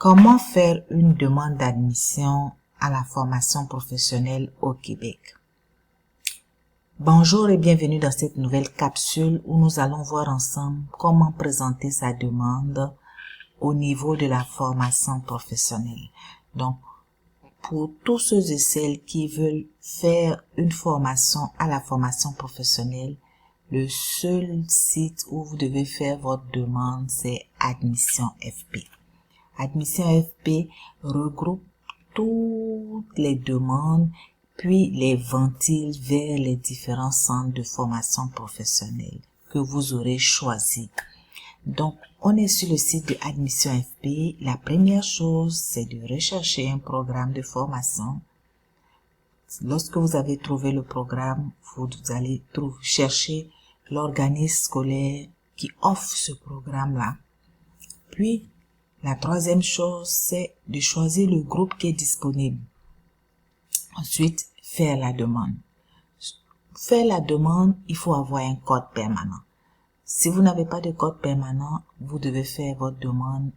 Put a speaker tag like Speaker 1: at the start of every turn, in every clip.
Speaker 1: Comment faire une demande d'admission à la formation professionnelle au Québec? Bonjour et bienvenue dans cette nouvelle capsule où nous allons voir ensemble comment présenter sa demande au niveau de la formation professionnelle. Donc, pour tous ceux et celles qui veulent faire une formation à la formation professionnelle, le seul site où vous devez faire votre demande, c'est Admission FP. Admission FP regroupe toutes les demandes, puis les ventile vers les différents centres de formation professionnelle que vous aurez choisi. Donc, on est sur le site de Admission FP. La première chose, c'est de rechercher un programme de formation. Lorsque vous avez trouvé le programme, vous allez chercher l'organisme scolaire qui offre ce programme-là. Puis, la troisième chose, c'est de choisir le groupe qui est disponible. Ensuite, faire la demande. Faire la demande, il faut avoir un code permanent. Si vous n'avez pas de code permanent, vous devez faire votre demande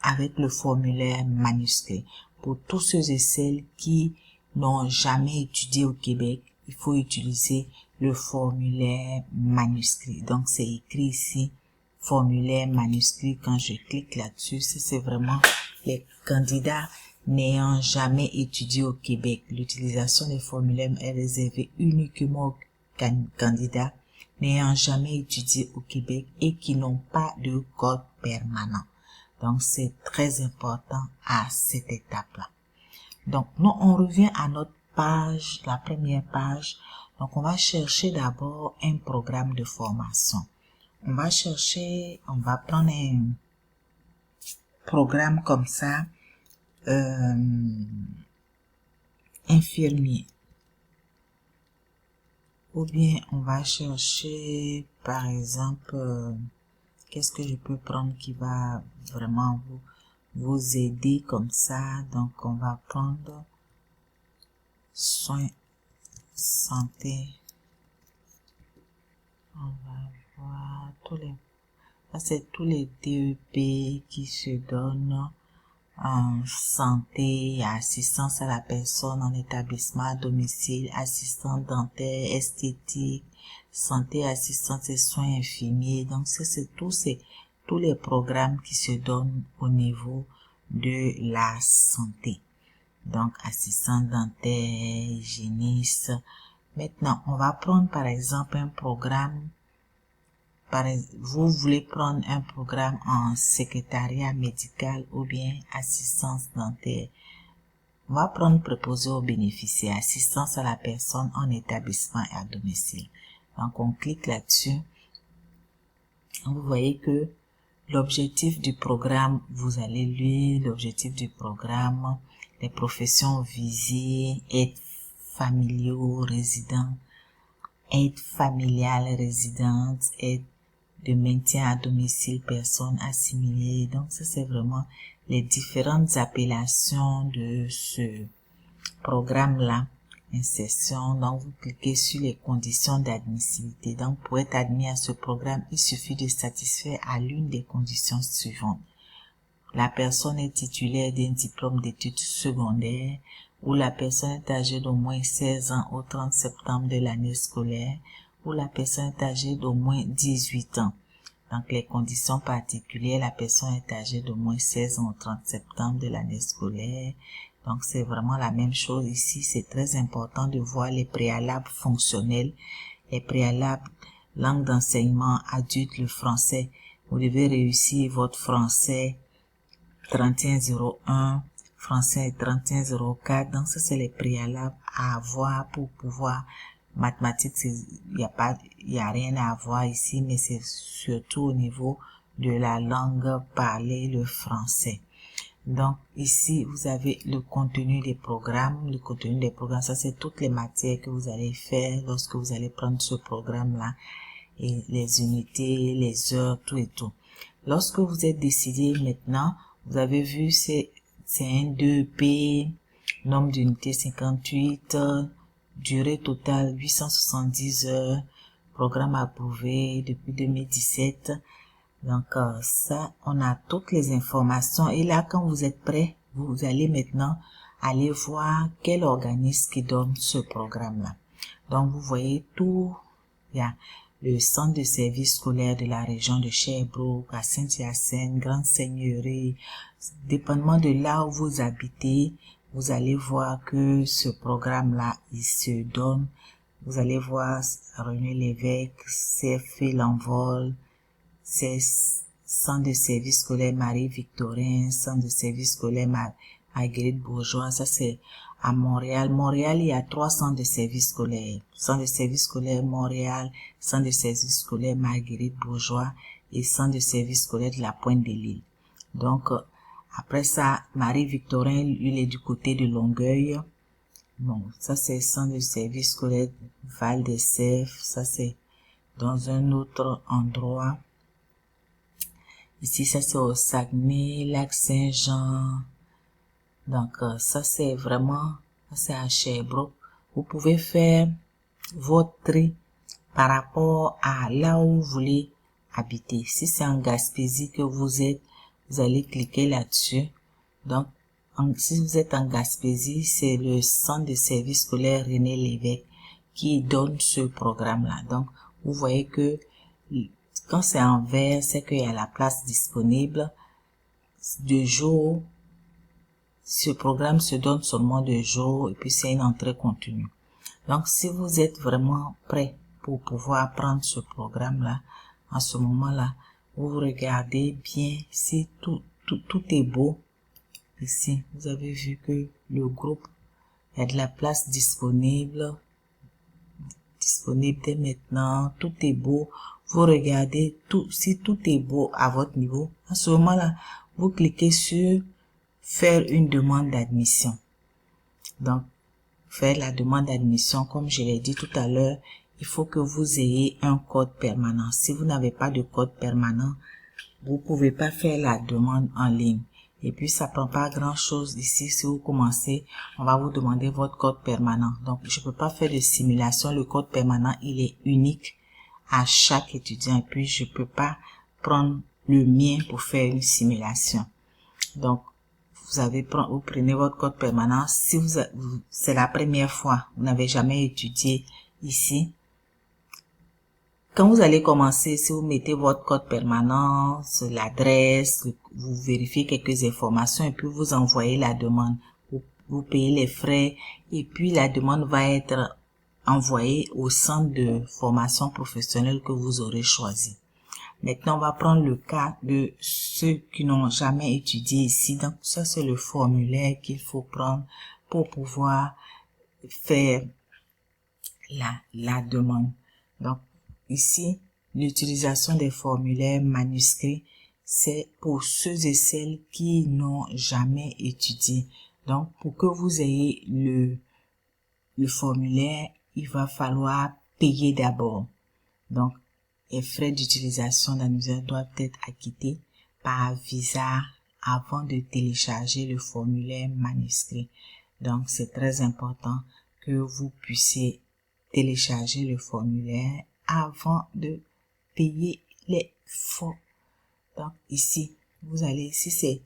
Speaker 1: avec le formulaire manuscrit. Pour tous ceux et celles qui n'ont jamais étudié au Québec, il faut utiliser le formulaire manuscrit. Donc, c'est écrit ici, formulaire manuscrit. Quand je clique là-dessus, c'est vraiment les candidats n'ayant jamais étudié au Québec. L'utilisation des formulaires est réservée uniquement aux candidats n'ayant jamais étudié au Québec et qui n'ont pas de code permanent. Donc, c'est très important à cette étape-là. Donc, nous, on revient à notre page, la première page. Donc, on va chercher d'abord un programme de formation. On va prendre un programme comme ça, infirmier. Ou bien, on va chercher, par exemple, qu'est-ce que je peux prendre qui va vraiment vous aider comme ça. Donc, on va prendre soins, santé. On va voir ça c'est tous les DEP qui se donnent en santé, assistance à la personne en établissement à domicile, assistante dentaire, esthétique, santé, assistance et soins infirmiers. Donc, c'est tous les programmes qui se donnent au niveau de la santé. Donc, assistante dentaire, hygiéniste. Maintenant, on va prendre par exemple un programme. Vous voulez prendre un programme en secrétariat médical ou bien assistance dentaire. On va prendre préposé aux bénéficiaires, assistance à la personne en établissement et à domicile. Donc, on clique là-dessus. Vous voyez que l'objectif du programme, vous allez lire l'objectif du programme, les professions visées, aide familiaux résidents, aide familiale résidente, aide de maintien à domicile, personnes assimilées. Donc, ça, c'est vraiment les différentes appellations de ce programme-là. Insertion. Donc, vous cliquez sur les conditions d'admissibilité. Donc, pour être admis à ce programme, il suffit de satisfaire à l'une des conditions suivantes. La personne est titulaire d'un diplôme d'études secondaires ou la personne est âgée d'au moins 16 ans au 30 septembre de l'année scolaire ou la personne est âgée d'au moins 18 ans. Donc, les conditions particulières, la personne est âgée d'au moins 16 ans au 30 septembre de l'année scolaire. Donc, c'est vraiment la même chose ici. C'est très important de voir les préalables fonctionnels, les préalables langue d'enseignement adulte, le français. Vous devez réussir votre français 3101, français 3104. Donc, ça, c'est les préalables à avoir pour pouvoir. Mathématiques, il y a rien à voir ici, mais c'est surtout au niveau de la langue parlée, le français. Donc, ici, vous avez le contenu des programmes. Le contenu des programmes, ça, c'est toutes les matières que vous allez faire lorsque vous allez prendre ce programme-là. Et les unités, les heures, tout et tout. Lorsque vous êtes décidé maintenant, vous avez vu, c'est un 2P, nombre d'unités 58, durée totale 870 heures, programme approuvé depuis 2017. Donc, ça, on a toutes les informations. Et là, quand vous êtes prêt, vous allez maintenant aller voir quel organisme qui donne ce programme-là. Donc, vous voyez tout. Il y a le centre de service scolaire de la région de Sherbrooke, à Saint-Hyacinthe, Grande Seigneurie. Dépendamment de là où vous habitez, vous allez voir que ce programme-là, il se donne. Vous allez voir René Lévesque, CFE L'Envol, c'est centre de service scolaire Marie-Victorin, centre de service scolaire Marguerite Bourgeois. Ça, c'est à Montréal. Montréal, il y a 3 centres de service scolaire. Centre de service scolaire Montréal, centre de service scolaire Marguerite Bourgeois et centre de service scolaire de la Pointe-de-l'Île. Donc, après ça, Marie-Victorin, il est du côté de Longueuil. Bon, ça, c'est centre de service scolaire Val-des-Sèvres. Ça, c'est dans un autre endroit. Ici, ça c'est au Saguenay, Lac-Saint-Jean. Donc, ça c'est vraiment, ça c'est à Sherbrooke. Vous pouvez faire votre tri par rapport à là où vous voulez habiter. Si c'est en Gaspésie que vous êtes, vous allez cliquer là-dessus. Donc, si vous êtes en Gaspésie, c'est le centre de service scolaire René Lévesque qui donne ce programme-là. Donc, vous voyez que quand c'est en vert, c'est qu'il y a la place disponible. De jour, ce programme se donne seulement de jour et puis c'est une entrée continue. Donc, si vous êtes vraiment prêt pour pouvoir prendre ce programme-là, en ce moment-là, vous regardez bien si tout est beau. Ici, vous avez vu que le groupe, il y a de la place disponible dès maintenant, tout est beau. Vous regardez tout, si tout est beau à votre niveau, à ce moment-là, vous cliquez sur faire une demande d'admission. Donc, faire la demande d'admission, comme je l'ai dit tout à l'heure, il faut que vous ayez un code permanent. Si vous n'avez pas de code permanent, vous pouvez pas faire la demande en ligne. Et puis, ça prend pas grand chose ici. Si vous commencez, on va vous demander votre code permanent. Donc, je peux pas faire de simulation. Le code permanent, il est unique à chaque étudiant. Et puis, je peux pas prendre le mien pour faire une simulation. Donc, vous prenez votre code permanent. Si c'est la première fois, vous n'avez jamais étudié ici, quand vous allez commencer, si vous mettez votre code permanent, l'adresse, vous vérifiez quelques informations et puis vous envoyez la demande. Vous payez les frais et puis la demande va être envoyée au centre de formation professionnelle que vous aurez choisi. Maintenant, on va prendre le cas de ceux qui n'ont jamais étudié ici. Donc, ça, c'est le formulaire qu'il faut prendre pour pouvoir faire la demande. Donc, ici, l'utilisation des formulaires manuscrits, c'est pour ceux et celles qui n'ont jamais étudié. Donc, pour que vous ayez le formulaire, il va falloir payer d'abord. Donc, les frais d'utilisation d'annuaire doivent être acquittés par Visa avant de télécharger le formulaire manuscrit. Donc, c'est très important que vous puissiez télécharger le formulaire avant de payer les fonds. Donc, ici, si c'est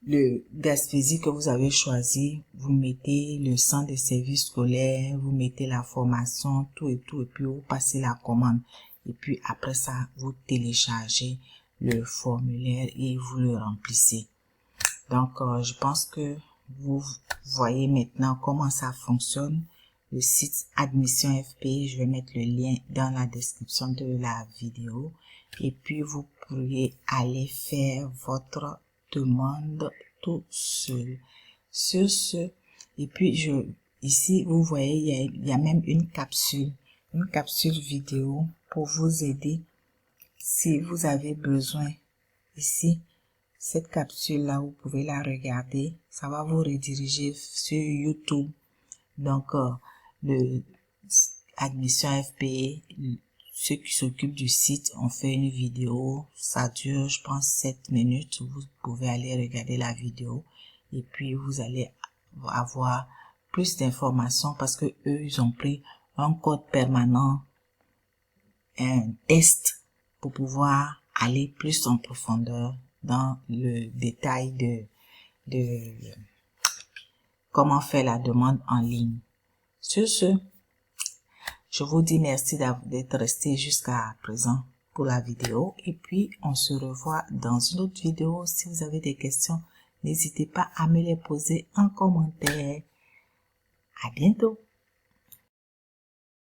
Speaker 1: le Gaspésie que vous avez choisi, vous mettez le centre de service scolaire, vous mettez la formation, tout, et puis vous passez la commande. Et puis après ça, vous téléchargez le formulaire et vous le remplissez. Donc, je pense que vous voyez maintenant comment ça fonctionne. Le site Admission FPI, je vais mettre le lien dans la description de la vidéo. Et puis, vous pourriez aller faire votre demande tout seul. Sur ce, et puis ici, vous voyez, il y a même une capsule vidéo pour vous aider si vous avez besoin. Ici, cette capsule-là, vous pouvez la regarder. Ça va vous rediriger sur YouTube. Donc, le Admission FPE, ceux qui s'occupent du site ont fait une vidéo. Ça dure, je pense, 7 minutes. Vous pouvez aller regarder la vidéo. Et puis, vous allez avoir plus d'informations parce que eux, ils ont pris un code permanent, un test pour pouvoir aller plus en profondeur dans le détail de comment faire la demande en ligne. Sur ce, je vous dis merci d'être resté jusqu'à présent pour la vidéo et puis on se revoit dans une autre vidéo. Si vous avez des questions, n'hésitez pas à me les poser en commentaire. À bientôt.